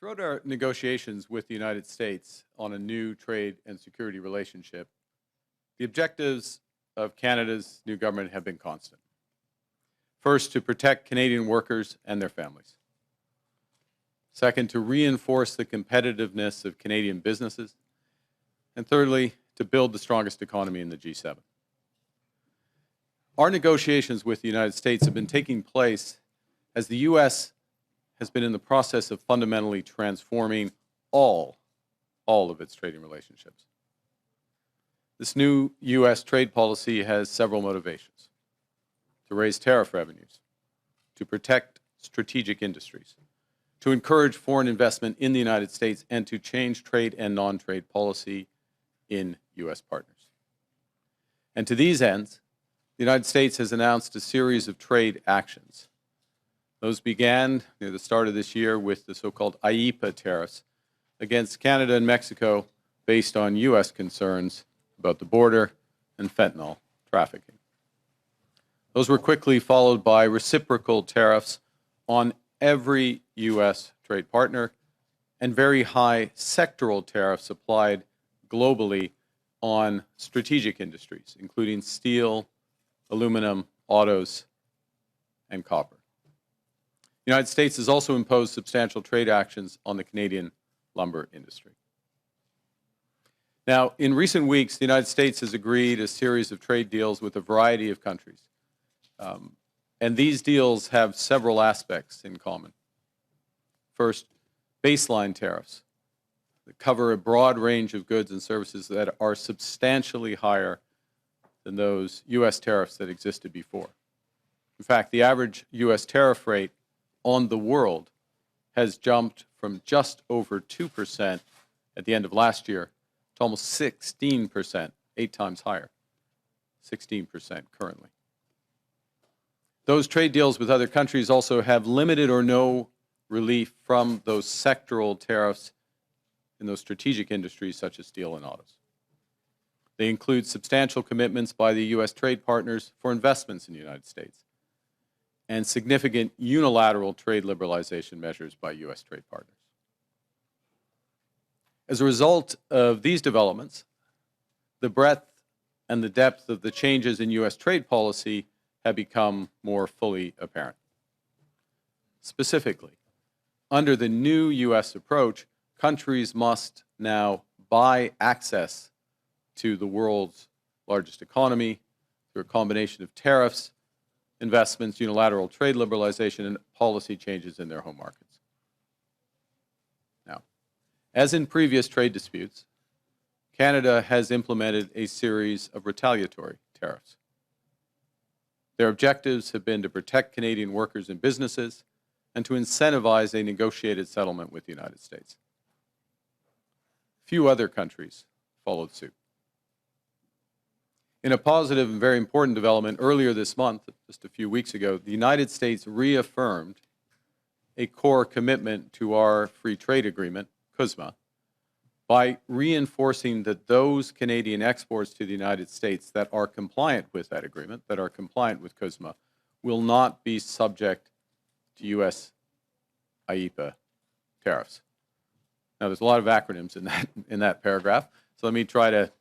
Throughout our negotiations with the United States on a new trade and security relationship, the objectives of Canada's new government have been constant. First, to protect Canadian workers and their families. Second, to reinforce the competitiveness of Canadian businesses. And thirdly, to build the strongest economy in the G7. Our negotiations with the United States have been taking place as the U.S. has been in the process of fundamentally transforming all of its trading relationships. This new U.S. trade policy has several motivations: to raise tariff revenues, to protect strategic industries, to encourage foreign investment in the United States, and to change trade and non-trade policy in U.S. partners. And to these ends, the United States has announced a series of trade actions. Those began near the start of this year with the so-called IEEPA tariffs against Canada and Mexico based on U.S. concerns about the border and fentanyl trafficking. Those were quickly followed by reciprocal tariffs on every U.S. trade partner and very high sectoral tariffs applied globally on strategic industries, including steel, aluminum, autos, and copper. The United States has also imposed substantial trade actions on the Canadian lumber industry. Now, in recent weeks, the United States has agreed a series of trade deals with a variety of countries. And these deals have several aspects in common. First, baseline tariffs that cover a broad range of goods and services that are substantially higher than those U.S. tariffs that existed before. In fact, the average U.S. tariff rate on the world has jumped from just over 2% at the end of last year to almost 16%, 8 times higher, 16% currently. Those trade deals with other countries also have limited or no relief from those sectoral tariffs in those strategic industries such as steel and autos. They include substantial commitments by the U.S. trade partners for investments in the United States and significant unilateral trade liberalization measures by U.S. trade partners. As a result of these developments, the breadth and the depth of the changes in U.S. trade policy have become more fully apparent. Specifically, under the new U.S. approach, countries must now buy access to the world's largest economy through a combination of tariffs, investments, unilateral trade liberalization, and policy changes in their home markets. Now, as in previous trade disputes, Canada has implemented a series of retaliatory tariffs. Their objectives have been to protect Canadian workers and businesses and to incentivize a negotiated settlement with the United States. Few other countries followed suit. In a positive and very important development earlier this month, just a few weeks ago, the United States reaffirmed a core commitment to our free trade agreement, CUSMA, by reinforcing that those Canadian exports to the United States that are compliant with that agreement, that are compliant with CUSMA, will not be subject to U.S. IEEPA tariffs. Now, there's a lot of acronyms in that paragraph, so let me try to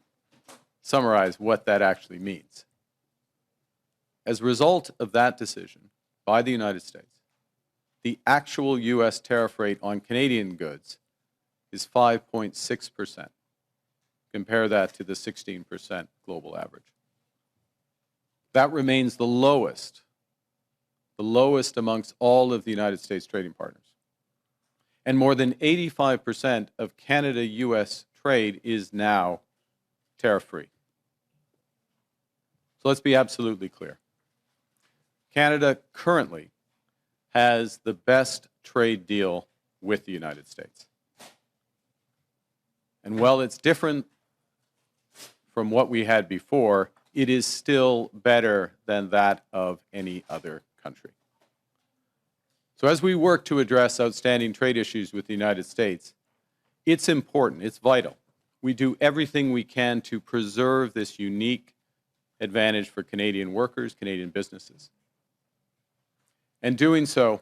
summarize what that actually means. As a result of that decision by the United States, the actual U.S. tariff rate on Canadian goods is 5.6%. Compare that to the 16% global average. That remains the lowest amongst all of the United States trading partners. And more than 85% of Canada-U.S. trade is now tariff-free. So let's be absolutely clear. Canada currently has the best trade deal with the United States. And while it's different from what we had before, it is still better than that of any other country. So as we work to address outstanding trade issues with the United States, it's important, it's vital. We do everything we can to preserve this unique advantage for Canadian workers, Canadian businesses. And doing so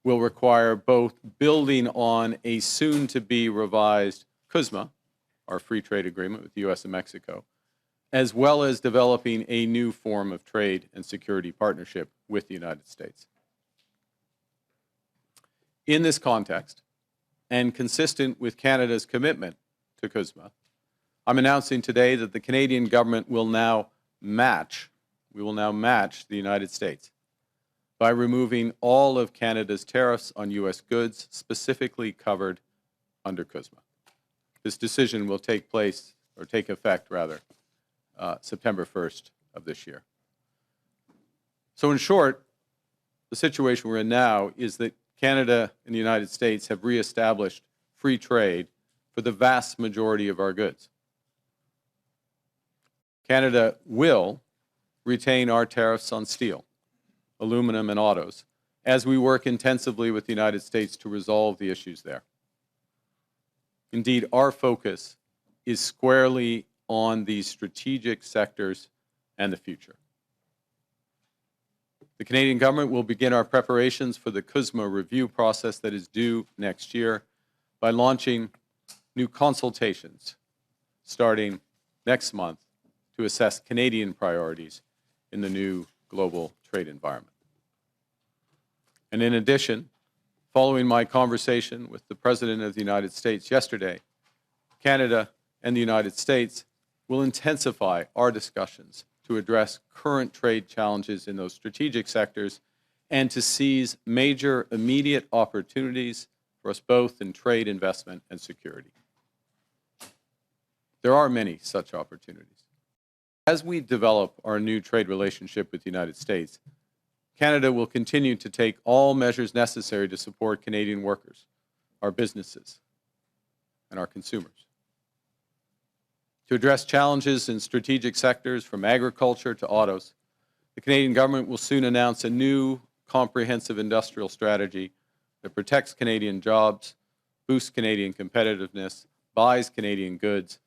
will require both building on a soon-to-be revised CUSMA, our free trade agreement with the U.S. and Mexico, as well as developing a new form of trade and security partnership with the United States. In this context, and consistent with Canada's commitment to CUSMA, I'm announcing today that the Canadian government will now match the United States by removing all of Canada's tariffs on U.S. goods specifically covered under CUSMA. This decision will take effect, September 1st of this year. So in short, the situation we're in now is that Canada and the United States have reestablished free trade for the vast majority of our goods. Canada will retain our tariffs on steel, aluminum, and autos as we work intensively with the United States to resolve the issues there. Indeed, our focus is squarely on these strategic sectors and the future. The Canadian government will begin our preparations for the CUSMA review process that is due next year by launching new consultations starting next month to assess Canadian priorities in the new global trade environment. And in addition, following my conversation with the President of the United States yesterday, Canada and the United States will intensify our discussions to address current trade challenges in those strategic sectors and to seize major immediate opportunities for us both in trade, investment, and security. There are many such opportunities. As we develop our new trade relationship with the United States, Canada will continue to take all measures necessary to support Canadian workers, our businesses, and our consumers. To address challenges in strategic sectors from agriculture to autos, the Canadian government will soon announce a new comprehensive industrial strategy that protects Canadian jobs, boosts Canadian competitiveness, buys Canadian goods,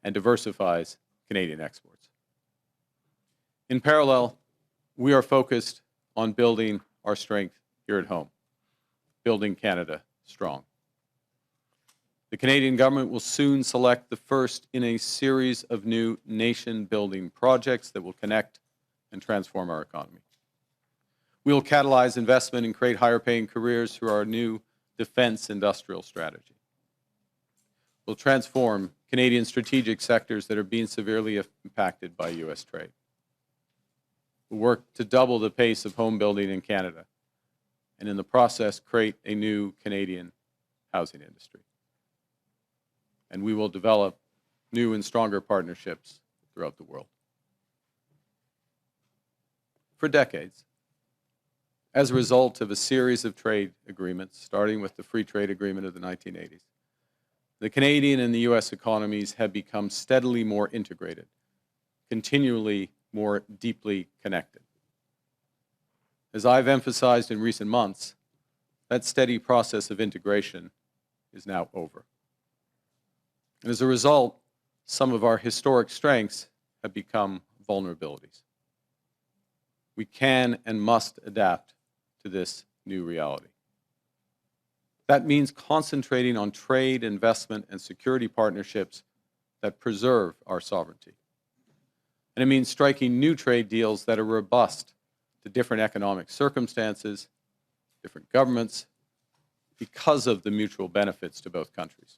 and diversifies Canadian exports. In parallel, we are focused on building our strength here at home, building Canada strong. The Canadian government will soon select the first in a series of new nation-building projects that will connect and transform our economy. We will catalyze investment and create higher-paying careers through our new defense industrial strategy. We'll transform Canadian strategic sectors that are being severely impacted by U.S. trade. We'll work to double the pace of home building in Canada, and in the process, create a new Canadian housing industry. And we will develop new and stronger partnerships throughout the world. For decades, as a result of a series of trade agreements, starting with the Free Trade Agreement of the 1980s, the Canadian and the U.S. economies have become steadily more integrated, continually more deeply connected. As I've emphasized in recent months, that steady process of integration is now over. And as a result, some of our historic strengths have become vulnerabilities. We can and must adapt to this new reality. That means concentrating on trade, investment, and security partnerships that preserve our sovereignty. And it means striking new trade deals that are robust to different economic circumstances, different governments, because of the mutual benefits to both countries.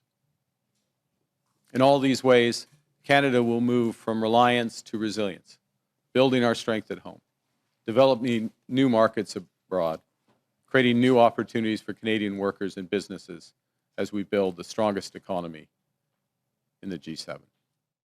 In all these ways, Canada will move from reliance to resilience, building our strength at home, developing new markets abroad, creating new opportunities for Canadian workers and businesses as we build the strongest economy in the G7.